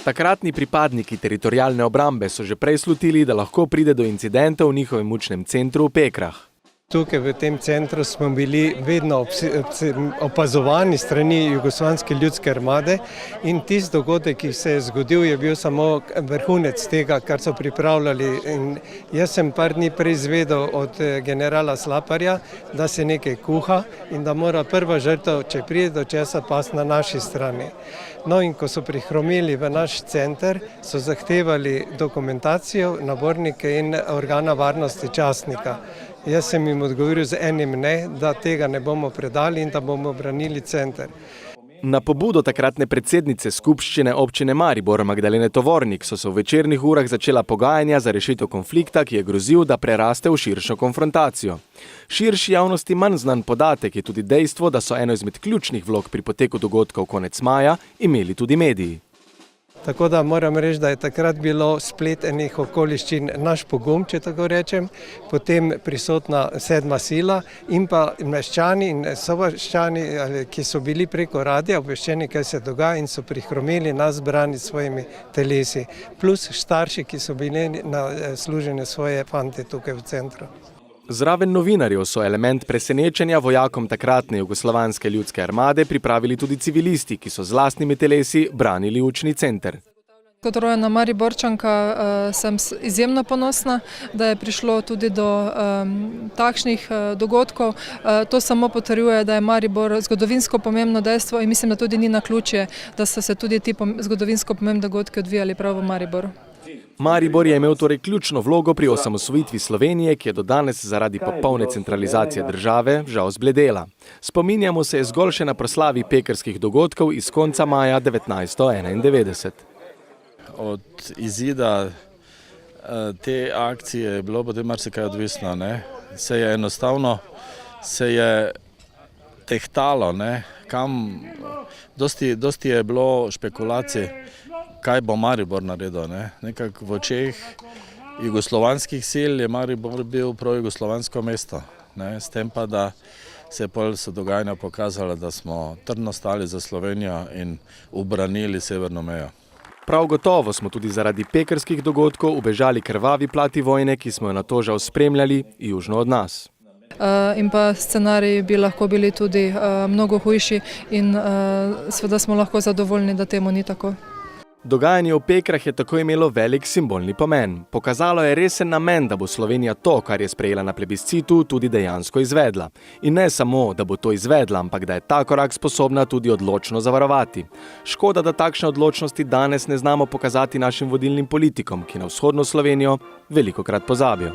Takratni pripadniki teritorialne obrambe so že prej slutili, da lahko pride do incidentov v njihovem učnem centru v Pekrah. Tukaj v tem centru smo bili vedno opazovani strani Jugoslovanske ljudske armade in tisti dogodek, ki se je zgodil, je bil samo vrhunec tega, kar so pripravljali. In jaz sem par dni prej izvedel od generala Slaparja, da se nekaj kuha in da mora prva žrtev, če pride do česa, pasti na naši strani. No in ko so prihromili v naš center, so zahtevali dokumentacijo, nabornike in organa varnosti častnika. Jaz sem jim odgovoril z enim ne, da tega ne bomo predali in da bomo branili center. Na pobudo takratne predsednice skupščine občine Maribor Magdalene Tovornik so se v večernih urah začela pogajanja za rešitev konflikta, ki je grozil, da preraste v širšo konfrontacijo. Širši javnosti manj znan podatek je tudi dejstvo, da so eno izmed ključnih vlog pri poteku dogodkov konec maja imeli tudi mediji. Tako da moram reči, da je takrat bilo splet enih okoliščin naš pogum, če tako rečem, potem prisotna sedma sila in pa meščani in sovaščani, ki so bili preko radija obveščeni, kaj se dogaja in so prihromili nas braniti svojimi telesi, plus starši, ki so bili na služenju svoje fante tukaj v centru. Zraven novinarjev so element presenečenja vojakom takratne Jugoslovanske ljudske armade pripravili tudi civilisti, ki so z lastnimi telesi branili učni center. Kot rojena Mariborčanka sem izjemno ponosna, da je prišlo tudi do takšnih dogodkov. To samo potrjuje, da je Maribor zgodovinsko pomembno dejstvo in mislim, da tudi ni naključje, da so se tudi ti zgodovinsko pomembni dogodki odvijali prav v Mariboru. Maribor je imel torej ključno vlogo pri osamosvojitvi Slovenije, ki je do danes zaradi popolne centralizacije države žal zbledela. Spominjamo se zgolj še na proslavi pekrskih dogodkov iz konca maja 1991. Od izida te akcije je bilo potem marsikaj odvisno. Se je enostavno tehtalo, dosti je bilo špekulacij, kaj bo Maribor naredil. Nekako v očeh jugoslovanskih sil je Maribor bil projugoslovansko mesto. S tem pa, da se so dogajanja pokazala, da smo trdno stali za Slovenijo in ubranili severno mejo. Prav gotovo smo tudi zaradi pekrskih dogodkov ubežali krvavi plati vojne, ki smo jo nato žal spremljali južno od nas. In pa scenariji bi lahko bili tudi mnogo hujši in seveda smo lahko zadovoljni, da temu ni tako. Dogajanje v Pekrah je tako imelo velik simbolni pomen. Pokazalo je resen namen, da bo Slovenija to, kar je sprejela na plebiscitu, tudi dejansko izvedla. In ne samo, da bo to izvedla, ampak da je ta korak sposobna tudi odločno zavarovati. Škoda, da takšne odločnosti danes ne znamo pokazati našim vodilnim politikom, ki na vzhodno Slovenijo velikokrat pozabijo.